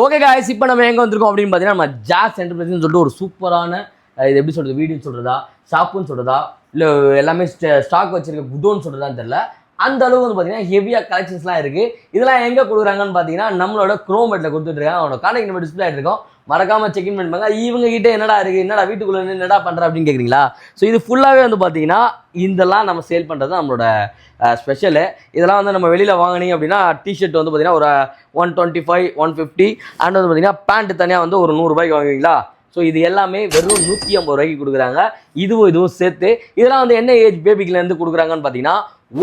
Okay guys, இப்போ நம்ம எங்க வந்திருக்கோம் அப்படின்னு பார்த்தீங்கன்னா நம்ம ஜாஸ் என்டர்பிரைஸ்னு சொல்லிட்டு ஒரு சூப்பரான இது எப்படி சொல்றது வீடுன்னு சொல்றதா ஷாப்புன்னு சொல்றதா இல்லை எல்லாமே ஸ்டாக் வச்சிருக்க குடோன்னு சொல்றதான்னு தெரியல. அந்த அளவு வந்து பார்த்தீங்கன்னா ஹெவியாக கலெக்ஷன்ஸ்லாம் இருக்கு. இதெல்லாம் எங்கே கொடுக்குறாங்கன்னு பார்த்தீங்கன்னா நம்மளோட குரோமெட்டில் கொடுத்துட்டு இருக்காங்க. அவனோட கான்டாக்ட் நம்பர் டிஸ்பிளே ஆகிட்டு இருக்கோம். மறக்காம செக் இன் பண்ணிப்பாங்க. இவங்க கிட்ட என்னடா இருக்கு, என்னடா வீட்டுக்குள்ள என்னடா பண்ற அப்படின்னு கேட்குறீங்களா? ஸோ இது ஃபுல்லாகவே வந்து பார்த்தீங்கன்னா இதெல்லாம் நம்ம சேல் பண்ணுறது நம்மளோட ஸ்பெஷலு. இதெல்லாம் வந்து நம்ம வெளியில் வாங்கினீங்க அப்படின்னா டிஷர்ட் வந்து பார்த்தீங்கன்னா ஒரு 125 150 அண்ட் வந்து பார்த்தீங்கன்னா பேண்ட் தனியாக வந்து ஒரு 100 ரூபாய்க்கு வாங்குவீங்களா? ஸோ இது எல்லாமே வெறும் 150 ரூபாய்க்கு கொடுக்குறாங்க. இதுவும் சேர்த்து இதெல்லாம் வந்து என்ன ஏஜ் பேபிக்குலேருந்து கொடுக்குறாங்கன்னு பார்த்தீங்கன்னா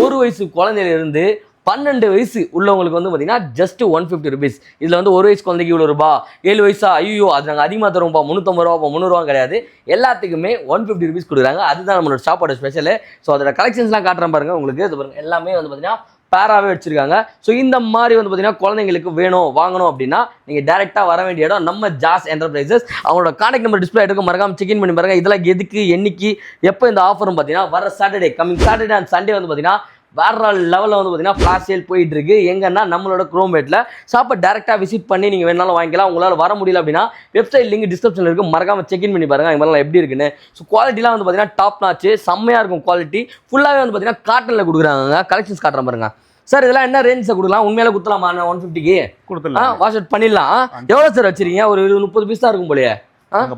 1 வயசு குழந்தையிலேருந்து 12 வயசு உள்ளவங்களுக்கு வந்து பார்த்தீங்கன்னா ஜஸ்ட் 150 ருபீஸ். இதில் வந்து 1 வயசு குழந்தைக்கு இவ்வளோ ரூபா, 7 வயசா ஐயோ அது நாங்கள் அதிகமாக தருவோம்ப்பா 350 ரூபா 300 ரூபா கிடையாது. எல்லாத்துக்குமே 150 ருபீஸ் கொடுக்குறாங்க. அதுதான் நம்மளோட ஷாப்போட ஸ்பெஷலு. ஸோ அதோட கலெக்ஷன்ஸ்லாம் காட்டுறேன் பாருங்க உங்களுக்கு. இது பாருங்க எல்லாமே வந்து பார்த்தீங்கன்னா பேராகவே வச்சிருக்காங்க. ஸோ இந்த மாதிரி வந்து பார்த்தீங்கன்னா குழந்தைங்களுக்கு வேணும் வாங்கணும் அப்படின்னா நீங்கள் டேரெக்டாக வர வேண்டிய இடம் நம்ம ஜாஸ் என்டர்பிரைசஸ். அவங்களோட கான்டாக்ட் நம்பர் டிஸ்பிளே எடுக்க மறக்காம செக் இன் பண்ணி பாருங்க. இதெல்லாம் எதுக்கு என்னைக்கு எப்போ இந்த ஆஃபரும் பார்த்தீங்கன்னா வர Saturday coming Saturday and Sunday வந்து பார்த்தீங்கன்னா வேற லெவலில் வந்து பார்த்தீங்கன்னா ஃப்ளாஷ் சேல் போயிட்டு இருக்கு. எங்கன்னா நம்மளோட குரோமேட்டில் ஷாப்பை டேரெக்டாக விசிட் பண்ணி நீங்கள் வேணாலும் வாங்கிக்கலாம். உங்களால் வர முடியல அப்படின்னா வெப்சைட் லிங்க் டிஸ்கிரிப்ஷனில் இருக்குது, மறக்காம செக் இன் பண்ணி பாருங்க இவங்களாம் எப்படி இருக்குன்னு. ஸோ குவாலிட்டிலாம் வந்து பார்த்தீங்கன்னா டாப் நாச்சு செம்மையாக இருக்கும். குவாலிட்டி ஃபுல்லாகவே வந்து பார்த்தீங்கன்னா காட்டனில் கொடுக்குறாங்க. கலெக்ஷன்ஸ் காட்டுறேன் பாருங்க. சார் இதெல்லாம் என்ன ரேஞ்சில் கொடுக்கலாம்? உண்மையில கொடுத்துலாமா? 150க்கு கொடுத்துடலாம். வாஷ் அவுட் பண்ணிடலாம். எவ்வளோ சார் வச்சிருக்கீங்க? ஒரு 20-30 பீஸ் தான் இருக்கும் போலயே.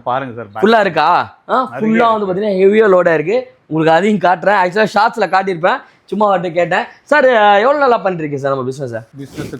பாருங்க சார் ஃபுல்லா இருக்கா? ஃபுல்லா வந்து பார்த்தீங்கன்னா ஹெவியாக லோடாக இருக்கு. உங்களுக்கு அதையும் காட்டுறேன். ஆக்சுவலாக ஷார்ட்ஸில் காட்டியிருப்பேன், சும்மா வாட்டு கேட்டேன். சார் எவ்வளோ நல்லா பண்ணிருக்கீங்க சார் நம்ம பிஸ்னஸ்?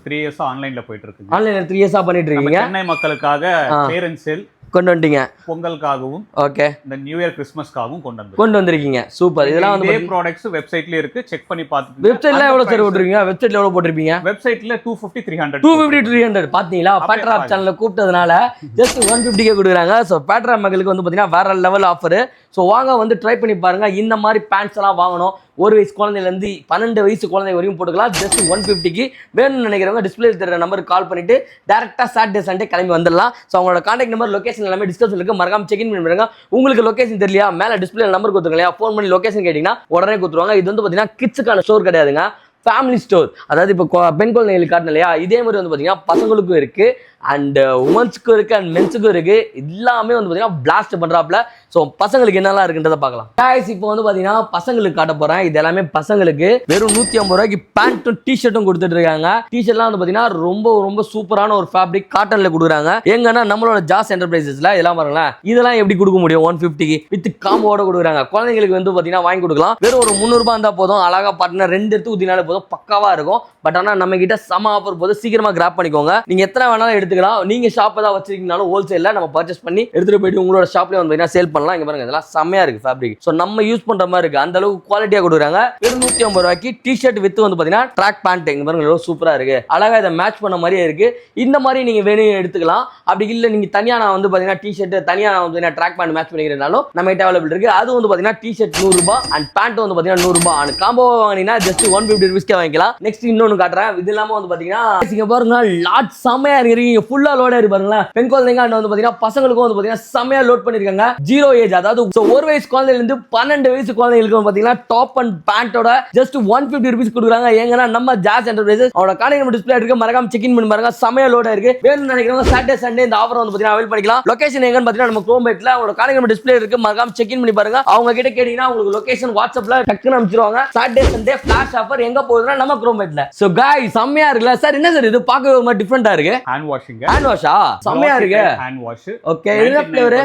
3 இயர்ஸா ஆன்லைன்ல போயிட்டு இருக்கு. ஆன்லைன்ல 3 இயர்ஸா பண்ணிட்டு இருக்கீங்க. சென்னை மக்களுக்காக பேரண்ட் சேல் கொண்டு வந்துட்டீங்க. பொங்கலுக்காகவும் ஓகே இந்த நியூ இயர் கிறிஸ்மஸ்க்காகவும் கொண்டு வந்திருக்கீங்க. சூப்பர். இதெல்லாம் வந்து இதே ப்ராடக்ட்ஸ் வெப்சைட்ல இருக்கு, செக் பண்ணி பார்த்துட்டு. வெப்சைட்ல எவ்வளவு சார் போட்டுருக்கீங்க? வெப்சைட்ல எவ்வளவு போட்டுருப்பீங்க? வெப்சைட்ல 250 300 300 பாத்தீங்களா? பேட்ராப் சேனல்ல கூப்பிட்டதுனால ஜஸ்ட் 150 கொடுக்குறாங்க. ஸோ பேட்ராப் மக்களுக்கு வந்து பாத்தீங்கன்னா வேற லெவல் ஆஃபர். ஸோ வாங்க வந்து ட்ரை பண்ணி பாருங்க. இந்த மாதிரி பேண்ட்ஸ் எல்லாம் வாங்கணும். 1 வயசு குழந்தைலேருந்து 12 வயசு குழந்தை வரையும் போட்டுக்கலாம். ஜஸ்ட் 150க்கு வேணும்னு நினைக்கிறவங்க டிஸ்பிளே தெரியுற நம்பருக்கு கால் பண்ணிட்டு டேரக்டா சாட்டர்டே சண்டே கிளம்பி வந்துடலாம். ஸோ அவங்களோட கான்டாக்ட் நம்பர் லொகேஷன் எல்லாமே டிஸ்கிரிப்ஷன்ல இருக்கு, மறக்காம செக் இன் பண்ணுங்க. உங்களுக்கு லொகேஷன் தெரியலையா? மேல டிஸ்பிளே நம்பர் கொடுத்துருங்க இல்லையா? ஃபோன் பண்ணி லொகேஷன் கேட்டீங்கன்னா உடனே கொடுத்துருவாங்க. இது வந்து பார்த்தீங்கன்னா கிட்ஸுக்கான ஸ்டோர் கிடையாதுங்க, ஃபேமிலி ஸ்டோர். அதாவது இப்போ பெண் குழந்தைகளுக்கு காட்டணும் இல்லையா? இதே மாதிரி வந்து பார்த்தீங்கன்னா பசங்களுக்கும் இருக்கு அண்ட் உமன்ஸுக்கும் இருக்கு அண்ட் மென்ஸுக்கும் இருக்கு. எல்லாமே வந்து பார்த்தீங்கன்னா பிளாஸ்ட் பண்றாப்ல. ஸோ பசங்களுக்கு என்னெல்லாம் இருக்குன்றதை பார்க்கலாம். கைஸ் இப்போ வந்து பார்த்தீங்கன்னா பசங்களுக்கு காட்ட போறேன். இது எல்லாமே பசங்களுக்கு வெறும் 150 ரூபாய்க்கு பேண்ட்டும் டிஷர்ட்டும் கொடுத்துட்டு இருக்காங்க. டிஷர்ட்லாம் வந்து பார்த்தீங்கன்னா ரொம்ப ரொம்ப சூப்பரான ஒரு ஃபேப்ரிக் காட்டன்ல கொடுக்குறாங்க. எங்கன்னா நம்மளோட ஜாஸ் என்டர்பிரைசஸ்ல இதெல்லாம் பாருங்களேன். இதெல்லாம் எப்படி கொடுக்க முடியும் 150க்கு? வித் காம்போட கொடுக்குறாங்க. குழந்தைங்களுக்கு வந்து பார்த்தீங்கன்னா வாங்கி கொடுக்கலாம். வெறும் ஒரு 300 ரூபாய் இருந்தால் போதும். அழகா பாட்டினா 2 எடுத்து ஊத்தினாலே போதும், பக்காவா இருக்கும். பட் ஆனால் நம்ம கிட்ட சம ஆஃபர் போது சீக்கிரமா கிராப் பண்ணிக்கோங்க. நீங்க எத்தனை வேணாலும் எடுத்துக்கலாம். நீங்க ஷாப் தான் வச்சிருக்கீங்கனாலும் ஹோல்சேல்ல நம்ம பர்ச்சேஸ் பண்ணி எடுத்துட்டு போயிட்டு உங்களோட ஷாப்லயே வந்து சேல் பண்ணலாம். இங்க பாருங்க இதெல்லாம் செம்மையா இருக்கு ஃபேப்ரிக். சோ நம்ம யூஸ் பண்ற மாதிரி இருக்கு. அந்த அளவுக்கு குவாலிட்டியா கொடுக்குறாங்க. வெறும் 150 ரூபாய்க்கு டிஷர்ட் வித் வந்து பாத்தீங்கன்னா ட்ராக் பேண்ட். இங்க பாருங்க எவ்வளவு சூப்பரா இருக்கு. அழகா இதை மேட்ச் பண்ண மாதிரியே இருக்கு. இந்த மாதிரி நீங்க வேணும் எடுத்துக்கலாம். அப்படி இல்ல நீங்க தனியா நான் வந்து பாத்தீங்கன்னா டிஷர்ட் தனியா நான் வந்து ட்ராக் பேண்ட் மேட்ச் பண்ணிக்கிறனாலும் நம்ம கிட்ட அவைலபிள் இருக்கு. அது வந்து பாத்தீங்கன்னா டிஷர்ட் 100 ரூபாய் அண்ட் பேண்ட் வந்து பாத்தீங்கன்னா 100 ரூபாய். அண்ட் காம்போ வாங்கினீங்கன்னா ஜஸ்ட் 150 ரூபீஸ்க்கே வாங்கிக்கலாம். நெக்ஸ்ட் இன்னொன்னு காட்டுறேன். இது இல்லாம வந்து பாத்தீங்கன்னா இங்க பாருங்க லாட் செம்மையா இருக்கு. ஃபுல்லா லோடா இருக்கு பாருங்களேன். பெண் குழந்தைங்க அண்ட் வந்து பாத்தீங்கன்னா பசங்களுக்கும் வந்து பாத்தீங்கன்னா செம்மையா லோட் பண்ணிருக்காங்க. 0 ஏஜ், அதாவது 1 வயசு குழந்தையில இருந்து 12 வயசு குழந்தைகளுக்கு பாத்தீங்கன்னா டாப் அண்ட் பேண்டோட ஜஸ்ட் 150 ரூபீஸ் கொடுக்குறாங்க. ஏங்கன்னா நம்ம ஜாஸ் என்டர்பிரைசஸ் அவரோட கான்டாக்ட் நம்பர் டிஸ்பிளே இருக்கு, மறக்காம செக் இன் பண்ணி பாருங்க. செம்மையா லோடா இருக்கு. வேணும்னு நினைக்கிறவங்க சாட்டர்டே சண்டே இந்த ஆஃபர் வந்து பாத்தீங்கன்னா அவைல் பண்ணிக்கலாம். லொகேஷன் எங்கன்னு பாத்தீங்கன்னா நம்ம குரோம்பேட்ல அவரோட கான்டாக்ட் நம்பர் டிஸ்பிளே இருக்கு, மறக்காம செக் இன் பண்ணி பாருங்க. அவங்க கிட்ட கேட்டீங்கன்னா உங்களுக்கு லொகேஷன் வாட்ஸ்அப்ல டக்குன்னு அனுப்பிச்சிருவாங்க. சாட்டர்டே சண்டே ஃபிளாஷ் ஆஃபர் எங்க போகுதுன்னா நம்ம குரோம்பேட்ல. சோ गाइस செம்மையா இருக்குல சார்? என்ன சார் இது பார்க்கவே ஒரு மாதிரி டிஃபரண்டா இருக்கு. Hand washing. ஹேண்ட் வாஷா? செம்மையா இருக்கு. Hand wash. ஓகே. என்ன ஃப்ளேவர்?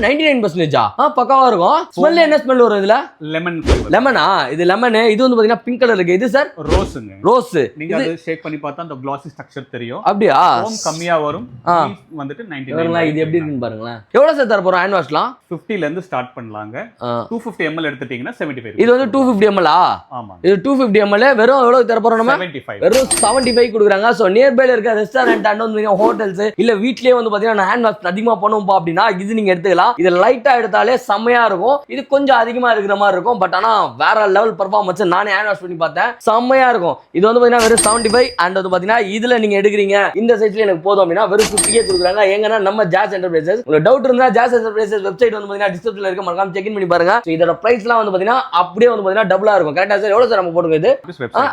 99% பக்காவா இருக்கும். ஸ்மெல் என்ன ஸ்மெல் வரும் இதுல? லெமன். லெமனா? இது லெமன். இது வந்து பாத்தீங்கன்னா பிங்க் கலர் இருக்கு. இது சார் ரோஸ்ங்க. ரோஸ். நீங்க அது ஷேக் பண்ணி பார்த்தா அந்த glossy ஸ்ட்ரக்சர் தெரியும். அப்படியே ஃபோம் கம்மியா வரும். வந்துட்டு 99. இது எப்படி இருக்குன்னு பாருங்களேன். எவ்வளவு சார் தர போறோம் ஹேண்ட் வாஷ்லாம்? 50 ல இருந்து ஸ்டார்ட் பண்ணலாங்க. 250 ml எடுத்துட்டீங்கன்னா 75. இது வந்து 250 ml ஆ? ஆமா. இது 250 ml வெறும் எவ்வளவு தர போறோம் நம்ம? 75. வெறும் 75 கொடுக்குறாங்க. சோ நியர்பைல இருக்க ரெஸ்டாரன்ட் அண்ட் வந்து ஹோட்டல்ஸ் இல்ல வீட்லயே வந்து பாத்தீங்கன்னா ஹேண்ட் வாஷ் அதிகமா பண்ணுவோம்பா அப்படின்னா இது நீங்க எடுத்துக்கலாம். இது லைட்டா எடுத்தாலே செம்மையா இருக்கும். இது கொஞ்சம் அதிகமா இருக்கிற மாதிரி இருக்கும். பட் ஆனா வேற லெவல் பெர்ஃபார்மன்ஸ். நானே ஹேண்ட் வாஷ் பண்ணி பார்த்தேன், செம்மையா இருக்கும். இது வந்து பாத்தீங்கன்னா வெறும் 75 அண்ட் வந்து பாத்தீங்கன்னா இதுல நீங்க எடுக்கிறீங்க இந்த சைஸ்ல எனக்கு போதும் அப்படின்னா வெறும் 50 கொடுக்குறாங்க. எங்கன்னா நம்ம ஜாஸ் என்டர்பிரைசஸ். உங்களுக்கு டவுட் இருந்தா ஜாஸ் என்டர்பிரைசஸ் வெப்சைட் வந்து பாத்தீங்கன்னா டிஸ்கிரிப்ஷன்ல இருக்கு, மறக்காம செக் இன் பண்ணி பாருங்க. இதோட பிரைஸ்லாம் வந்து பாத்தீங்கன்னா அப்படியே வந்து பாத்தீங்கன்னா டபுளா இருக்கும். கரெக்ட்டா சார்? எவ்வளவு சார் நம்ம போடுங்க? இது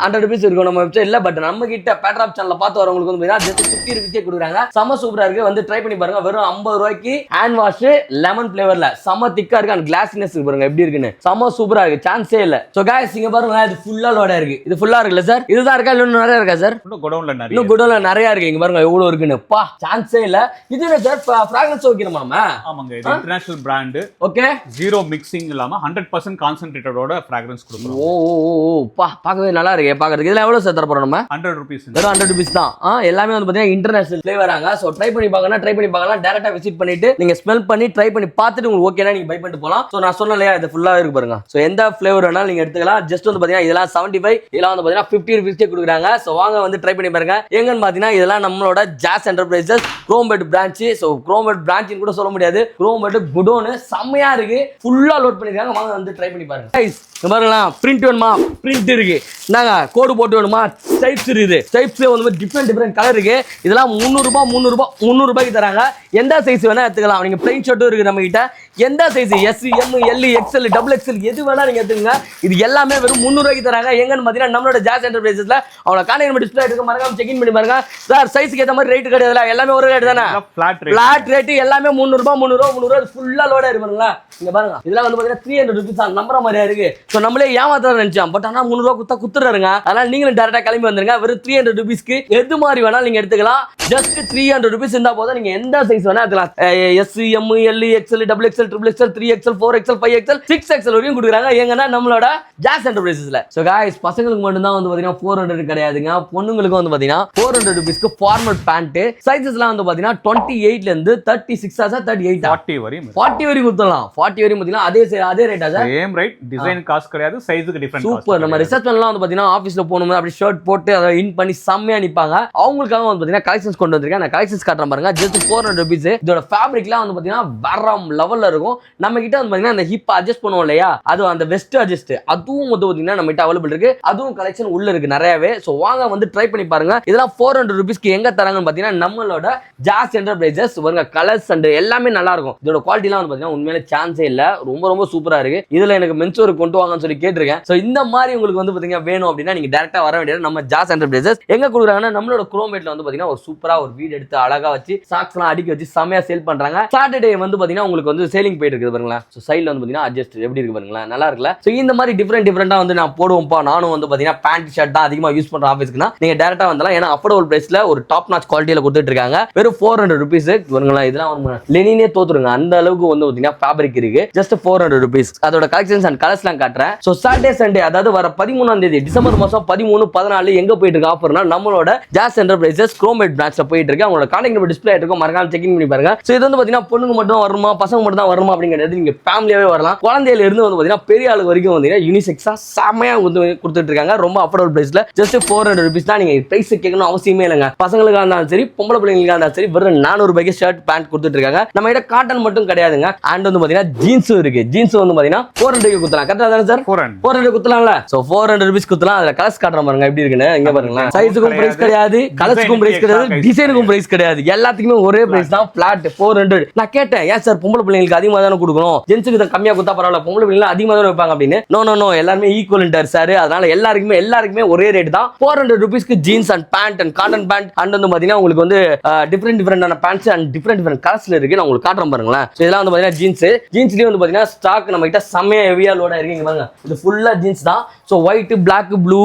100 ரூபீஸ் இருக்கும் நம்ம வெப்சைட்ல. பட் நம்ம கிட்ட பேட்ராப் சேனல்ல பார்த்து வரவங்களுக்கு வந்து பாத்தீங்கன்னா ஜஸ்ட் 50 50 கொடுக்குறாங்க. செம சூப்பரா இருக்கு, வந்து ட்ரை பண்ணி பாருங்க. வெறும் 50 ரூபாய்க்கு ஹேண்ட் வாஷ் லெமன் ஃபிளேவர்ல செம திக்கா இருக்கு. அந்த கிளாஸினஸ் பாருங்க எப்படி இருக்குன்னு, செம சூப்பரா இருக்கு, சான்ஸே இல்ல. சோ गाइस இங்க பாருங்க, இது ஃபுல்லா லோடா இருக்கு. இது ஃபுல்லா இருக்குல்ல சார்? இதுதான் இருக்கா இல்ல இன்னும் நிறைய இருக்கா சார்? இன்னும் குடோன்ல நிறைய, இன்னும் குடோன்ல நிறைய இருக்கு. இங்க பாருங்க எவ்வளவு இருக்குன்னு, பா சான்ஸே இல்ல. இது என்ன சார், ஃபிராக்ரன்ஸ் வைக்கிறோமா? ஆமாங்க, இது international brand. Okay, zero mixing இல்லாம 100% கான்சென்ட்ரேட்டடோட ஃபிராக்ரன்ஸ் கொடுக்குறோம். ஓ பா, பார்க்கவே நல்லா இருக்கு. பார்க்கிறதுக்கு இதெல்லாம் எவ்வளவு சார் தர போறோம் நம்ம? 100 ரூபீஸ். வெறும் 100 ரூபீஸ் தான். எல்லாமே வந்து பாத்தீங்கன்னா இன்டர்நேஷனல் ஃபிளேவராங்க. சோ ட்ரை பண்ணி பார்க்கலாம். டைரக்டா விசிட் பண்ணிட்டு நீங்க ஸ்மெல் பண்ணி ட்ரை பண்ணி பார்த்துட்டு உங்களுக்கு ஓகேனா நீங்க பை பண்ணிட்டு போலாம். சோ நான் சொன்னேன் இல்லையா, இது ஃபுல்லா இருக்கு பாருங்க. சோ எந்த ஃபிளேவர் வேணாலும் நீங்க எடுத்துக்கலாம். ஜஸ்ட் வந்து பாத்தீங்கன்னா இதெல்லாம் 75, இதெல்லாம் வந்து பாத்தீங்கன்னா 50 ரூபீஸ்க்கே கொடுக்குறாங்க. சோ வாங்க வந்து ட்ரை பண்ணி பாருங்க. எங்கன்னு பாத்தீங்கன்னா இதெல்லாம் நம்மளோட Jazz Enterprises Chromepet branch. So Chromepet பிரான்ச்னு கூட சொல்ல முடியாது, குரோம்பேட் குடோன் செம்மையா இருக்கு, ஃபுல்லா லோட் பண்ணிருக்காங்க. வாங்க வந்து ட்ரை பண்ணி பாருங்க. கைஸ் பாருங்களா, பிரிண்ட் வேணுமா? பிரிண்ட் இருக்கு. நாங்க கோடு போட்டு வேணுமா? ஸ்டைப்ஸ் இருக்குது. ஸ்டைப்ஸ்ல வந்து டிஃபரெண்ட் கலர் இருக்கு. இதெல்லாம் 300 ரூபாய்க்கு தராங்க. எந்த சைஸ் வேணா எடுத்துக்கலாம். நீங்க பிளைன் ஷர்ட்டும் இருக்கு நம்ம கிட்ட. எந்த size S, M, L, XL, double XL எது வேணா நீங்க எடுத்துங்க. இது எல்லாமே வெறும் 300 ரூபாய்க்கு தராங்க. எங்கன்னு பாத்தீங்கன்னா நம்மளோட ஜாஸ் என்டர்பிரைசஸ்ல அவங்கள கான்டாக்ட் டிஸ்ப்ளே எடுக்க மறக்காம செக் இன் பண்ணி பாருங்க. சார் சைஸ்க்கு ஏத்த மாதிரி ரேட் கிடையாதுல, எல்லாமே ஒரு ரேட் தானே, ஃபிளாட் ரேட். எல்லாமே 300 ரூபாய் ஃபுல்லா லோடா இருப்பாங்களா. இங்க பாருங்க, இதெல்லாம் வந்து பாத்தீங்கன்னா 300 ரூபீஸ் நம்புற மாதிரியா இருக்கு. சோ நம்மளே ஏமாத்த நினைச்சோம், பட் ஆனா 300 ரூபாய் குத்துறாருங்க. அதனால நீங்களும் டைரக்டா கிளம்பி வந்துருங்க. வெறும் 300 ரூபீஸ்க்கு எது மாதிரி வேணாலும் நீங்க எடுத்துக்கலாம். ஜஸ்ட் 300 ரூபீஸ் இருந்தா போதும், நீங்க எந்த சைஸ் வேணா எடுத்துக்கலாம். S, M, L, XL, double XL, triple XL, 3XL, 4XL, 5XL, 6XL வரையும் கொடுக்குறாங்க. எங்கன்னா நம்மளோட ஜாஸ் என்டர்பிரைசஸ்ல. சோ गाइस பசங்களுக்கு மட்டும் தான் வந்து பாத்தீங்கன்னா 400 கிடையாதுங்க. பொண்ணுங்களுக்கு வந்து பாத்தீங்கன்னா 400 ரூபீஸ்க்கு ஃபார்மல் பேண்ட். சைஸஸ்லாம் வந்து பாத்தீங்கன்னா 28 ல இருந்து 36 38 40 வரையும் கொடுத்தலாம். 40 வரையும் பாத்தீங்கன்னா அதே ரேட்டா sir? Same rate, design cost கிடையாது, சைஸ்க்கு டிஃபரண்ட். சூப்பர். நம்ம ரிசப்ஷன்லாம் வந்து பாத்தீங்கன்னா ஆபீஸ்ல போனும் அப்படி ஷர்ட் போட்டு அதை இன் பண்ணி செம்மையா நிப்பாங்க. அவங்களுக்காக வந்து பாத்தீங்கன்னா கலெக்ஷன்ஸ் கொண்டு வந்திருக்கேன். நான் கலெக்ஷன்ஸ் காட்டுறேன் பாருங்க. Just 400 rupees. இதோட ஃபேப்ரிக்லாம் வந்து பாத்தீங்கன்னா வேற லெவல்ல இருக்கும். நம்ம கிட்ட வந்து பாத்தீங்கன்னா அந்த ஹிப் அட்ஜஸ்ட் பண்ணுவோம் இல்லையா, அது அந்த வெஸ்ட் அட்ஜஸ்ட் அதுவும் வந்து பாத்தீங்கன்னா நம்ம கிட்ட அவைலபிள் இருக்கு. அதுவும் கலெக்ஷன் உள்ள இருக்கு நிறையவே. சோ வாங்க வந்து ட்ரை பண்ணி பாருங்க. இதெல்லாம் 400 ரூபீஸ்க்கு எங்க தராங்கன்னு பாத்தீங்கன்னா நம்மளோட ஜாஸ் என்டர்பிரைசஸ். பாருங்க கலர்ஸ் அண்ட் எல்லாமே நல்லா இருக்கும். இதோட குவாலிட்டிலாம் வந்து பாத்தீங்கன்னா உண்மையிலே சான்ஸே இல்ல, ரொம்ப சூப்பரா இருக்கு. இதுல எனக்கு மென்சோர் கொண்டு வாங்கன்னு சொல்லி கேட்டிருக்கேன். சோ இந்த மாதிரி உங்களுக்கு வந்து பாத்தீங்கன்னா வேணும் அப்படின்னா நீங்க டைரக்டா வர வேண்டியது நம்ம ஜாஸ் என்டர்பிரைசஸ். எங்க கொடுக்குறாங்கன்னா நம்மளோட குரோமேட்ல வந்து பாத்தீங்கன்னா ஒரு சூப்பரா ஒரு வீடு எடுத்து அழகா வச்சு சாக்ஸ் எல்லாம் அடுக்கி வச்சு செமையா சேல் பண்றாங்க. சாட்டர்டே வந்து பாத்தீங்கன்னா உங்களுக்கு வந்து சேலிங் போயிட்டு இருக்குது பாருங்களா. சோ சைடுல வந்து பாத்தீங்கன்னா அட்ஜஸ்ட் எப்படி இருக்கு பாருங்களா, நல்லா இருக்குல்ல. சோ இந்த மாதிரி டிஃபரெண்டா வந்து நான் போடுவோம்ப்பா. நானும் வந்து பாத்தீங்கன்னா பேண்ட் ஷர்ட் தான் அதிகமா யூஸ் பண்ற ஆபீஸ்க்குனா நீங்க டைரக்டா வந்தலாம். ஏன்னா அஃபோர்டபுள் பிரைஸ்ல ஒரு டாப் நாச் குவாலிட்டியில கொடுத்துட்டு இருக்காங்க. வெறும் 400 ரூபீஸ் பாருங்களா. இதெல்லாம் லெனினே தோத்துருங்க, அந்த அளவுக்கு வந்து பாத்தீங்கன்னா ஃபேப்ரிக் இருக்கு. Just 400 rupees. அதோட கலெக்ஷன்ஸ் அண்ட் கலர்ஸ்லாம் காட்டுறேன். சோ சாட்டர்டே சண்டே அதாவது வர 13ஆம் தேதி டிசம்பர் மாசம் 13, 14 எங்க போயிட்டு இருக்கு ஆஃபர்னா நம்மளோட ஜாஸ் என்டர்பிரைசஸ் குரோமேட் பிரான்ச்ல போயிட்டு இருக்கு. அவங்களோட கான்டாக்ட் நம்பர் டிஸ்ப்ளே இருக்கும், மறக்காம செக் இன் பண்ணி பாருங்க. சோ இது வந்து பாத்தீங்கன்னா பொண்ணுங்க மட்டும் வரணுமா பசங்க மட்டும் தான் வரணுமா அப்படிங்கிறது நீங்க ஃபேமிலியாவே வரலாம். குழந்தையில இருந்து வந்து பாத்தீங்கன்னா பெரிய ஆளு வரைக்கும் வந்து யூனிசெக்ஸா செமையா கொடுத்துட்டு இருக்காங்க. ரொம்ப அஃபோர்டபுள் பிரைஸ்ல ஜஸ்ட் 400 ரூபீஸ் தான். நீங்க பிரைஸ் கேட்கணும் அவசியமே இல்லைங்க. பசங்களுக்காக இருந்தாலும் சரி பொம்பளை பிள்ளைங்களுக்காக இருந்தாலும் சரி வெறும் 400 ரூபாய்க்கு ஷர்ட் பேண்ட் கொடுத்துட்டு இருக்காங்க. நம்ம கிட்ட காட்டன் மட்டும் கிடையாதுங்க, அண்ட் வந்து பாத்தீங்கன்னா ஜீன்ஸும் இருக்கு. ஜீன்ஸ் வந்து பாத்தீங்கன்னா 400 குத்தலாம். கரெக்டா தானே சார்? 400 குத்தலாம்ல. சோ 400 ரூபீஸ் குத்தலாம். அதுல கலர்ஸ் காட்டுற பாருங்க எப்படி இருக்குன்னு. இங்க பாருங்க, சைஸுக்கும் பிரைஸ் கிடையாது, கலர்ஸ்க்கும் பிரைஸ் கிடையாது, டிசைனுக்கும் பிரைஸ் கிடையாது, எல்லாத்துக்குமே ஒரே பிரைஸ் தான், பிளாட் 400. நான் கேட்டேன், ஏன் சார் பொம்பளை பிள்ளைங்களுக்கு அதிகமா தானே கொடுக்கணும், ஜென்ஸுக்கு கம்மியா கொடுத்தா பரவாயில்ல, பொம்பளை பிள்ளைங்க அதிகமா தானே வைப்பாங்க அப்படின்னு. நோ எல்லாருமே ஈக்குவல் சார். அதனால எல்லாருக்குமே ஒரே ரேட் தான். 400 ரூபீஸ்க்கு jeans and pant and cotton pant and வந்து பாத்தீங்கன்னா உங்களுக்கு வந்து டிஃபரெண்டான பேண்ட்ஸ் அண்ட் டிஃபரெண்ட் கலர்ஸ்ல இருக்கு. நான் உங்களுக்கு காட்டுறேன் பாருங்களேன். இதெல்லாம் வந்து பாத்தீங்கன்னா ஜீன்ஸ்லயே வந்து பாத்தீங்கன்னா ஸ்டாக் நம்ம கிட்ட செமையா ஹெவியா லோடா இருக்கு. பாருங்க இது ஃபுல்லா ஜீன்ஸ் தான். So white, black, blue,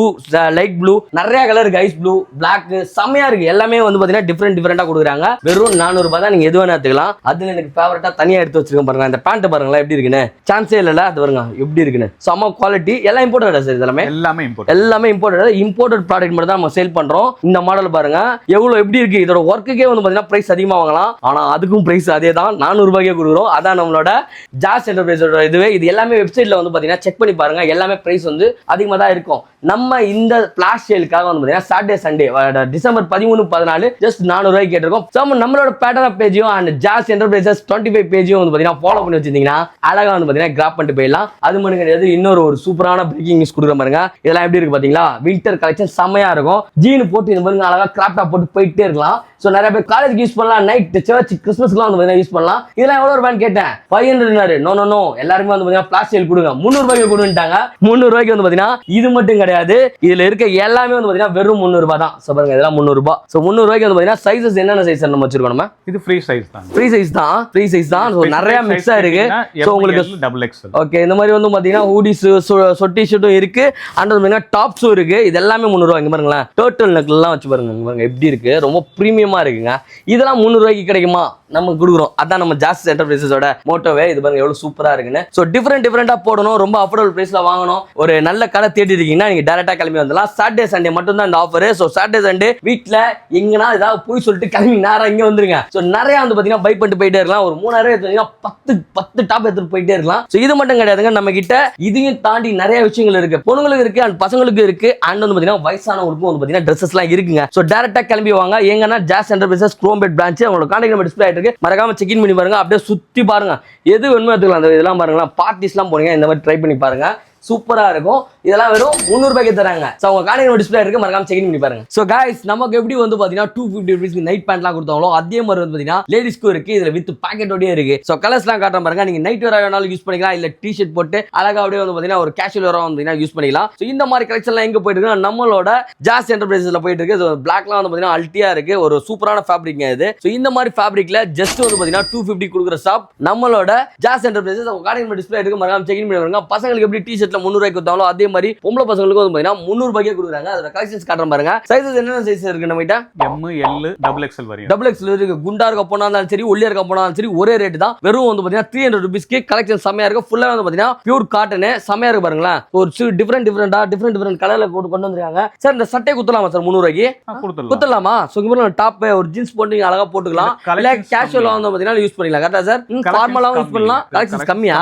light blue, நிறைய கலர் இருக்கு. ஐஸ் ப்ளூ, பிளாக் செமையா இருக்கு. எல்லாமே வந்து பாத்தீங்கன்னா டிஃபரெண்டா கொடுக்குறாங்க. வெறும் 400 ரூபாய் தான். நீங்க எது வேணா எடுத்துக்கலாம். அதுல எனக்கு ஃபேவரட்டா தனியா எடுத்து வச்சிருக்கேன் பாருங்க. இந்த பேண்ட் பாருங்களா எப்படி இருக்குன்னு, சான்ஸே இல்ல. அது பாருங்க எப்படி இருக்குன்னு, செம குவாலிட்டி. எல்லாம் இம்போர்ட்டட் சார். எல்லாமே இம்போர்ட்டட் ப்ராடக்ட் மட்டும் தான் நம்ம சேல் பண்றோம். இந்த மாடல் பாருங்க எவ்வளவு எப்படி இருக்கு. இதோட ஒர்க்குக்கே வந்து பாத்தீங்கன்னா பிரைஸ் அதிகமா வாங்கலாம், ஆனா அதுக்கும் பிரைஸ் அதே தான், 400 ரூபாய்க்கே கொடுக்குறோம். அதான் நம்மளோட ஜாஸ் என்டர்பிரைஸோட இதுவே. இது எல்லாமே வெப்சைட்ல வந்து பாத்தீங்கன்னா செக் பண்ணி பாருங்க. எல்லாமே பிரைஸ் வந்து அதிகமா தான் இருக்கும். நம்ம இந்த பிளாஷ் சேலுக்காக வந்து பாத்தீங்கன்னா சாட்டர்டே சண்டே டிசம்பர் 13, 14 ஜஸ்ட் 400 ரூபாய்க்கு கேட்டிருக்கோம். நம்மளோட பேட்டர்ன் பேஜையும் அண்ட் ஜாஸ் என்டர்பிரைசஸ் 25 பேஜையும் வந்து பாத்தீங்கன்னா பாத்தீங்கன்னா ஃபாலோ பண்ணி வச்சிருந்தீங்கன்னா அழகா வந்து பாத்தீங்கன்னா கிராப் பண்ணிட்டு போயிடலாம். அது மட்டும் கிடையாது, இன்னொரு ஒரு சூப்பரான பிரேக்கிங் நியூஸ் கொடுக்குற பாருங்க. இதெல்லாம் எப்படி இருக்கு பாத்தீங்களா? வின்டர் கலெக்ஷன் செமையா இருக்கும். ஜீன் போட்டு இந்த மாதிரி அழகா கிராப் டாப் போட்டு போயிட்டே இருக்கலாம். சோ நிறைய பேர் காலேஜ் யூஸ் பண்ணலாம், நைட் சர்ச் கிறிஸ்மஸ்க்குலாம் வந்து யூஸ் பண்ணலாம். இதெல்லாம் எவ்வளவு ரூபான்னு கேட்டேன். 500. நோ எல்லாருமே வந்து பாத்தீங்கன்னா பிளாஸ் சேல் கொடுங்க, 300 ரூபாய்க்கு கொடுன்ட்டாங்க. 300 ரூபாய்க்கு வந்து பாத்தீங்கன்னா இது மட்டும் கிடையாது, இதுல இருக்க எல்லாமே வந்து பாத்தீங்கன்னா வெறும் 300 ரூபாய் தான். சோ பாருங்க, இதெல்லாம் 300 ரூபாய். சோ 300 ரூபாய்க்கு வந்து பாத்தீங்கன்னா சைஸஸ் என்னென்ன சைஸ் நம்ம வச்சிருக்கோம்? நம்ம இது ஃப்ரீ சைஸ் தான். ஃப்ரீ சைஸ் தான். சோ நிறைய மிக்ஸ் ஆயிருக்கு. சோ உங்களுக்கு டபுள் எக்ஸ்எல். ஓகே, இந்த மாதிரி வந்து பாத்தீங்கன்னா ஹூடிஸ், சொட்டி ஷர்ட்டும் இருக்கு, அண்ட் வந்து டாப்ஸும் இருக்கு. இது எல்லாமே 300 ரூபாய். இங்க பாருங்களேன், டர்ட்டில் நெக் எல்லாம் வச்சு பாருங்க. இங்க பாருங்க எப்படி இருக்கு, ரொம்ப பிரீமியமா இருக்குங்க. இதெல்லாம் 300 ரூபாய்க்கு கிடைக்குமா? நம்ம கொடுக்குறோம். அதான் நம்ம ஜாஸ் என்டர்பிரைசஸோட மோட்டோவே. இது பாருங்க எவ்வளவு சூப்பரா இருக்குன்னு. சோ டிஃபரெண்டா போடணும், ரொம்ப அஃபோர்டபுள் பிரைஸ்ல வாங்கணும், ஒரு நல்ல கடை தேடி இருக்கீங்கன்னா நீங்க டைரக்டா கிளம்பி வந்துடலாம். சாட்டர்டே சண்டே மட்டும் தான் இந்த ஆஃபர். சோ சாட்டர்டே சண்டே வீட்ல எங்கனா ஏதாவது போய் சொல்லிட்டு கிளம்பி நேரா இங்க வந்துருங்க. சோ நிறைய வந்து பாத்தீங்கன்னா பை பண்ணிட்டு போயிட்டே இருக்கலாம். ஒரு 3000 எடுத்தீங்கன்னா 10 டாப் எடுத்துட்டு போயிட்டே இருக்கலாம். சோ இது மட்டும் கிடையாதுங்க, நம்ம கிட்ட இதையும் தாண்டி நிறைய விஷயங்கள் இருக்கு. பொண்ணுங்களுக்கு இருக்கு, அண்ட் பசங்களுக்கு இருக்கு, அண்ட் வந்து பாத்தீங்கன்னா வயசானவங்களுக்கும் வந்து பாத்தீங்கன்னா ட்ரெஸ்ஸஸ் எல்லாம் இருக்குங்க. சோ டைரக்டா கிளம்பி வாங்க. எங்கன்னா ஜாஸ் என்டர்பிரைசஸ் குரோம்பேட் பிரான்ச், அவங்களோட கான்டாக்ட் நம்பர் டிஸ்ப்ளே ஆயிட்டு இருக்கு. மறக்காம செக் இன் பண்ணி பாருங்க. அப்படியே சுத்தி பாருங்க, எது வேணுமோ எடுத்துக்கலாம். அந்த இதெல்லாம் பாருங்களா, பார்ட்டிஸ்லாம் போனீங்க இந்த மாதிரி ட்ரை பண்ணி பாருங்க, சூப்பரா இருக்கும். இதெல்லாம் வெறும் 300 ரூபாய்க்கு தராங்க. சோ உங்க கான்டாக்ட் டிஸ்ப்ளே இருக்கு, மறக்காம செக் பண்ணி பாருங்க. சோ गाइस, நமக்கு எப்படி வந்து பாத்தீங்கன்னா 250 ரூபீஸ்க்கு நைட் பேண்ட்லாம் கொடுத்தாங்களோ அதே மாதிரி வந்து பாத்தீங்கன்னா லேடிஸ்க்கு இருக்கு. இதுல வித் பாக்கெட்டோடயே இருக்கு. சோ கலர்ஸ்லாம் காட்டுறேன் பாருங்க. நீங்க நைட் வேற வேணாலும் யூஸ் பண்ணிக்கலாம், இல்ல டி-ஷர்ட் போட்டு அழகா அப்படியே வந்து பாத்தீங்கன்னா ஒரு கேஷுவல் வேற வந்து யூஸ் பண்ணிக்கலாம். சோ இந்த மாதிரி கலெக்ஷன்லாம் எங்க போயிட்டு இருக்கு? நம்மளோட ஜாஸ் என்டர்பிரைசஸ்ல போயிட்டு இருக்கு. சோ பிளாக்லாம் வந்து பாத்தீங்கன்னா அல்டியா இருக்கு, ஒரு சூப்பரான ஃபேப்ரிக்ங்க இது. சோ இந்த மாதிரி ஃபேப்ரிக்ல ஜஸ்ட் வந்து பாத்தீங்கன்னா 250 கொடுக்குற ஷாப் நம்மளோட ஜாஸ் என்டர்பிரைசஸ். உங்க கான்டாக்ட் நம்பர் டிஸ்ப்ளே இருக்கு, மறக்காம செக் பண்ணி பாருங்க. பசங்களுக்கு எப்படி டி-ஷர்ட்ல 300 ரூபாய்க்கு கொடுத்தாங்களோ அதே மாதிரி பொம்பளை பசங்களுக்கு வந்து பாத்தீங்கன்னா 300 ரூபாய்க்கே கொடுக்குறாங்க. அதோட கலெக்ஷன்ஸ் காட்டுறேன் பாருங்க. சைஸஸ் என்னென்ன சைஸ் இருக்கு நம்ம கிட்ட? M, L, டபுள் எக்ஸ்எல் வரையும். டபுள் எக்ஸ்எல் இருக்கு. குண்டா இருக்க போனாலும் சரி, ஒல்லியா இருக்க போனாலும் சரி, ஒரே ரேட் தான். வெறும் வந்து பாத்தீங்கன்னா 300 ரூபீஸ்க்கு கலெக்ஷன் செமையா இருக்கு. ஃபுல்லா வந்து பாத்தீங்கன்னா பியூர் காட்டன் செமையா இருக்கு பாருங்களேன். ஒரு டிஃபரெண்ட் கலர்ல போட்டு கொண்டு வந்திருக்காங்க. சார் இந்த சட்டை குத்தலாமா சார் 300 ரூபாய்க்கு? குத்தலாமா? சோ இங்க டாப் ஒரு ஜீன்ஸ் போட்டு அழகா போட்டுக்கலாம், இல்ல கேஷுவலா வந்து பாத்தீங்கன்னா யூஸ் பண்ணிக்கலாம். கரெக்ட்டா சார்? ஃபார்மலாவும் யூஸ் பண்ணலாம். கலெக்ஷன்ஸ் கம்மியா,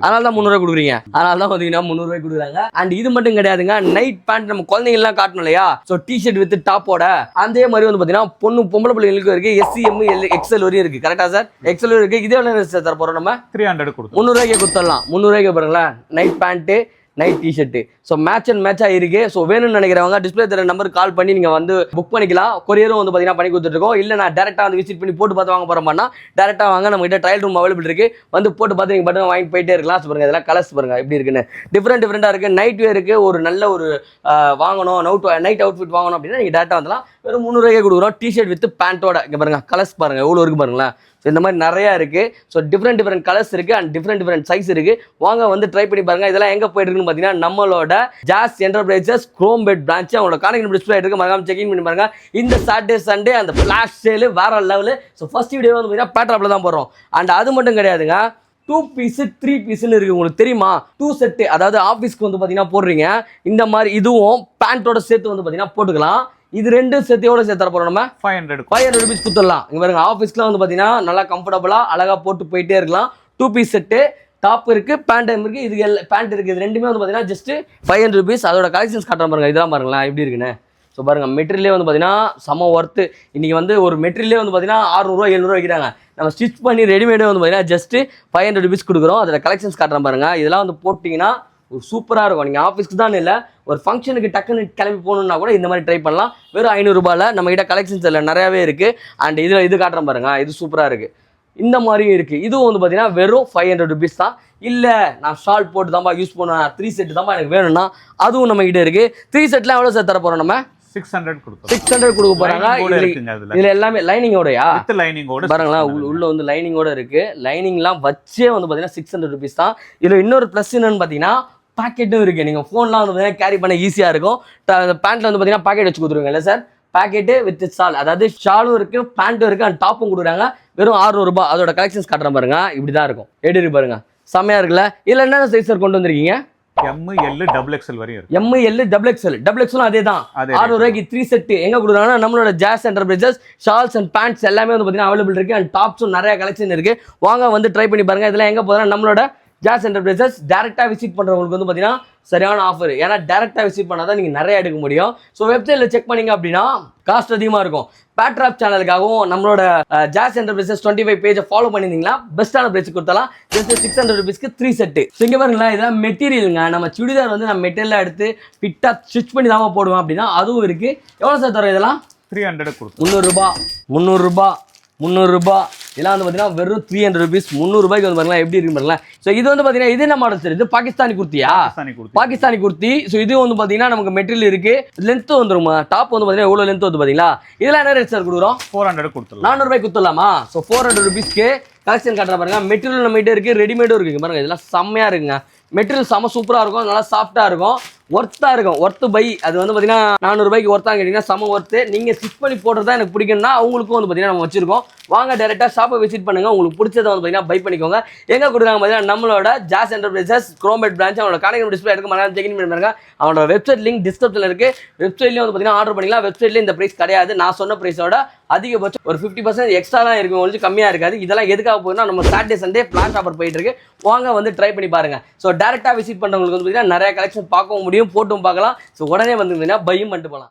அதனால தான் 300 ரூபாய் கொடுக்குறீங்க. அதனால தான் பாத்தீங்கன்னா 300 ரூபாய் கொடுக்குறாங்க. அண்ட் இது மட்டும் கிடையாதுங்க, நைட் பேண்ட் நம்ம குழந்தைங்க எல்லாம் காட்டணும் இல்லையா? சோ டி-ஷர்ட் வித் டாப்போட அதே மாதிரி வந்து பாத்தீங்கன்னா பொம்பளை பிள்ளைங்களுக்கு இருக்கு. SC, M, L, XL வரையும் இருக்கு. கரெக்டா சார்? XL இருக்கு. இதே என்ன சார் தர போறோம்? நம்ம 300 கொடுத்து 300 ரூபாய்க்கு கொடுத்துடலாம். 300 ரூபாய்க்கு பாருங்களேன், night pant night T-shirt. So match and மேட்சா இருக்கு. ஸோ வேணும்னு நினைக்கிறவங்க டிஸ்பிளே தர நம்பருக்கு கால் பண்ணி நீங்க வந்து புக் பண்ணிக்கலாம். கொரியரும் வந்து பாத்தீங்கன்னா பண்ணி கொடுத்துட்டு இருக்கோம். இல்ல நான் டேரக்டா வந்து விசிட் பண்ணி போட்டு பார்த்து வாங்க போறோம்னா டேரக்டா வாங்க, நம்ம கிட்ட ட்ரையல் ரூம் அவைலபிள் இருக்கு. வந்து போட்டு பார்த்து நீங்க பட்டன் வாங்கி போயிட்டே இருக்கலாம். பாருங்க இதெல்லாம் கலர்ஸ் பாருங்க எப்படி இருக்குன்னு, டிஃபரெண்டா இருக்கு. நைட் வேர் இருக்கு. ஒரு நல்ல ஒரு வாங்கணும், நைட் அவுட்ஃபிட் வாங்கணும் அப்படின்னா நீங்க டேரக்டா வந்துலாம். வெறும் 300 ரூபாய்க்கு கொடுக்குறோம். டி-ஷர்ட் வித் பேண்டோட. இங்க பாருங்க கலர்ஸ் பாருங்க எவ்வளவு இருக்கு பாருங்களேன். ஸோ இந்த மாதிரி நிறைய இருக்கு. ஸோ டிஃப்ரெண்ட் கலர்ஸ் இருக்கு, அண்ட் டிஃப்ரெண்ட் சைஸ் இருக்கு. வாங்க வந்து ட்ரை பண்ணி பாருங்க. இதெல்லாம் எங்க போயிட்டு இருக்குன்னு பாத்தீங்கன்னா நம்மளோட ஜாஸ் என்டர்பிரைசஸ் குரோம்பேட் பிரான்ச். அவங்களோட கான்டாக்ட் நம்பர் டிஸ்ப்ளே இருக்கு, மறக்காம செக் இன் பண்ணி பாருங்க. இந்த சாட்டர்டே சண்டே அந்த ஃபிளாஷ் சேல் வேற லெவல். ஸோ ஃபர்ஸ்ட் வீடியோ வந்து பாத்தீங்கன்னா பேட்ராப்ல தான் போடுறோம். அண்ட் அது மட்டும் கிடையாதுங்க, 2 பீஸ் 3 பீஸ்ன்னு இருக்கு. உங்களுக்கு தெரியுமா? 2 செட், அதாவது ஆஃபீஸ்க்கு வந்து பாத்தீங்கன்னா போடுறீங்க இந்த மாதிரி, இதுவும் பேண்டோட சேர்த்து வந்து பாத்தீங்கன்னா போட்டுக்கலாம். இது ரெண்டு செட்டையோட சேர்த்து தர போறோம். நம்ம 500 ரூபீஸ் கொடுத்துடலாம். இங்க பாருங்க ஆஃபீஸ்க்குலாம் வந்து பாத்தீங்கன்னா நல்லா கம்ஃபர்டபுளா அழகா போட்டு போயிட்டே இருக்கலாம். 2 பீஸ் செட்டு, டாப் இருக்கு, பேண்ட் இருக்கு, இது பேண்ட் இருக்கு. இது ரெண்டுமே வந்து பாத்தீங்கன்னா ஜஸ்ட் 500 ரூபீஸ். அதோட கலெக்ஷன்ஸ் காட்டுறேன் பாருங்க. இதெல்லாம் பாருங்களேன் எப்படி இருக்குன்னு. ஸோ பாருங்க மெட்டீரியலே வந்து பாத்தீங்கன்னா சம ஒர்த்து. இன்னைக்கு வந்து ஒரு மெட்டீரியலே வந்து பாத்தீங்கன்னா 600 ரூபா 700 ரூபா வைக்கிறாங்க. நம்ம ஸ்டிச் பண்ணி ரெடிமேடே வந்து பாத்தீங்கன்னா ஜஸ்ட் 500 ரூபீஸ் கொடுக்குறோம். அதோட கலெக்ஷன்ஸ் காட்டுறேன் பாருங்க. இதெல்லாம் வந்து போட்டிங்கன்னா ஒரு சூப்பராக இருக்கும். நீங்கள் ஆஃபீஸ்க்கு தான் இல்லை, ஒரு ஃபங்க்ஷனுக்கு டக்குன்னு கிளம்பி போகணுன்னா கூட இந்த மாதிரி ட்ரை பண்ணலாம். வெறும் 500 ரூபாயில் நம்ம கிட்ட கலெக்ஷன்ஸ் இல்லை நிறையாவே இருக்குது. அண்ட் இதில் இது காட்டுறேன் பாருங்க, இது சூப்பராக இருக்குது. இந்த மாதிரியும் இருக்குது. இதுவும் வந்து பார்த்தீங்கன்னா வெறும் 500 ரூபீஸ் தான். இல்லை நான் ஷால் போட்டு தான்ப்பா யூஸ் பண்ணுவேன், 3 செட் தான்ப்பா எனக்கு வேணும்னா அதுவும் நம்ம கிட்ட இருக்குது. 3 செட்லாம் எவ்வளோ சார் தர போகிறோம்? நம்ம 600 கொடுக்க போறாங்க. இதுல எல்லாமே லைனிங்கோடயா? வித் லைனிங்கோட பாருங்களா, உள்ள வந்து லைனிங்கோட இருக்கு. லைனிங்லாம் வச்சே வந்து பாத்தீங்கன்னா 600 ரூபீஸ் தான். இதுல இன்னொரு பிளஸ் என்னன்னு பாத்தீங்கன்னா பாக்கெட்டும் இருக்கு. நீங்க போன்லாம் வந்து பாத்தீங்கன்னா கேரி பண்ண ஈஸியா இருக்கும். பேண்ட்ல வந்து பாத்தீங்கன்னா பாக்கெட் வச்சு கொடுத்துருங்க இல்ல சார்? பாக்கெட்டு வித் ஷால், அதாவது ஷாலும் இருக்கு, பேண்ட்டும் இருக்கு, அண்ட் டாப்பும் கொடுக்குறாங்க. வெறும் 600 ரூபாய். அதோட கலெக்ஷன்ஸ் காட்டுறேன் பாருங்க. இப்படிதான் இருக்கும். எடுத்து பாருங்க, செமையா இருக்குல்ல? இதுல என்ன சைஸ் கொண்டு வந்திருக்கீங்க? M, L, டபுள் எக்ஸ்எல் வரையும் இருக்கு. M, L, டபுள் எக்ஸ்எல் அதே தான். 600 ரூபாய்க்கு 3 செட் எங்க கொடுக்குறாங்கன்னா நம்மளோட Jazz enterprises. Shawls and pants எல்லாமே வந்து பாத்தீங்கன்னா அவைலபிள் இருக்கு, அண்ட் டாப்ஸும் நிறைய கலெக்ஷன் இருக்கு. வாங்க வந்து ட்ரை பண்ணி பாருங்க. இதெல்லாம் எங்க போதுன்னா நம்மளோட ஜாஸ் என்டர்பிரைசஸ் டேரெக்டாக விசிட் பண்ணுறவங்களுக்கு வந்து பார்த்தீங்கன்னா சரியான ஆஃபர். ஏன்னா டேரெக்டாக விசிட் பண்ணால் தான் நீங்கள் நிறைய எடுக்க முடியும். ஸோ வெப்சைட்டில் செக் பண்ணிங்க அப்படின்னா காஸ்ட் அதிகமாக இருக்கும். பேட்ராப் சேனலுக்காகவும் நம்மளோட ஜாஸ் என்டர்பிரைசஸ் 25 பேஜை ஃபாலோ பண்ணியிருந்தீங்கன்னா பெஸ்ட்டான பிரைஸ் கொடுத்தலாம். ஜஸ்ட் 600 rupeesக்கு 3 செட்டு. ஸோ இங்கே பாருங்களா, இதெல்லாம் மெட்டீரியலுங்க. நம்ம சுடிதார் வந்து நம்ம மெட்டீரியலாக எடுத்து ஃபிட்டாக ஸ்டிச் பண்ணி தான் போடுவோம் அப்படின்னா அதுவும் இருக்குது. எவ்வளோ சார் தரோம் இதெல்லாம்? 300 கொடுத்து 300 ரூபாய் இதெல்லாம் வந்து பார்த்தீங்கன்னா வெறும் 300 rupees. 300 ரூபாய்க்கு வந்து பாருங்களா எப்படி இருக்கு பாருங்களா. ஸோ இது வந்து பார்த்தீங்கன்னா இது என்ன மாடல் சார்? இது பாகிஸ்தானி குர்த்தியா? பாகிஸ்தானி குர்த்தி. ஸோ இது வந்து பார்த்தீங்கன்னா நமக்கு மெட்டீரியல் இருக்கு. லென்த் வந்துருமா? டாப் வந்து பார்த்தீங்கன்னா எவ்வளோ லென்த் வந்து பார்த்தீங்களா? இதெல்லாம் என்ன ரேட் சார் கொடுக்குறோம்? 400 கொடுத்துடலாம். 400 ரூபாய்க்கு கொடுத்துடலாமா? ஸோ 400 rupeesக்கு கலெக்ஷன் காட்டுற பாருங்க. மெட்டீரியல் நம்மகிட்ட இருக்கு, ரெடிமேடும் இருக்கு பாருங்க. இதெல்லாம் செம்மையா இருக்குங்க. மெட்டீரியல் செம்ம சூப்பராக இருக்கும், நல்லா சாஃப்டாக இருக்கும், ஒர்த்தாக இருக்கும். Worth buy. அது வந்து பார்த்தீங்கன்னா 400 ரூபாய்க்கு ஒர்த்தாக கேட்டிங்கன்னா செம்ம ஒர்த்து. நீங்கள் ஸ்டிச் பண்ணி போடுறதா எனக்கு பிடிக்கும்னா அவங்களுக்கும் வந்து பார்த்தீங்கன்னா நம்ம வச்சிருக்கோம். வாங்க டேரெக்டாக ஷாப்பை விசிட் பண்ணுங்க. உங்களுக்கு பிடிச்சதை வந்து பார்த்தீங்கன்னா பை பண்ணிக்கோங்க. எங்கே கொடுக்குறாங்க பார்த்தீங்கன்னா நம்மளோட ஜாஸ் என்டர்பிரைசஸ் குரோம்பேட் பிரான்ச். அவனோட கான்டாக்ட் டிஸ்பிளே எடுக்க மறக்காம செக் பண்ணி பாருங்க. அவனோட வெப்சைட் லிங்க் டிஸ்கிரிப்ஷனில் இருக்கு. வெப்சைட்லேயும் வந்து பார்த்தீங்கன்னா ஆர்டர் பண்ணிக்கலாம். வெப்சைட்லேயும் இந்த பிரைஸ் கிடையாது. நான் சொன்ன பிரைஸோட அதிகபட்சம் ஒரு 50% எக்ஸ்ட்ரா தான் இருக்கும், கொஞ்சம் கம்மியாக இருக்காது. இதெல்லாம் எதுக்காக போகுதுன்னா நம்ம சாட்டர்டே சண்டே பிளான் ஆஃபர் போயிட்டு இருக்கு. வாங்க வந்து ட்ரை பண்ணி பாருங்க. ஸோ டேரெக்டாக விசிட் பண்ணுறவங்களுக்கு வந்து பார்த்தீங்கன்னா நிறைய கலெக்ஷன் பார்க்கவும் முடியும், போட்டும் பார்க்கலாம். ஸோ உடனே வந்து பையும் பண்ணிட்டு போகலாம்.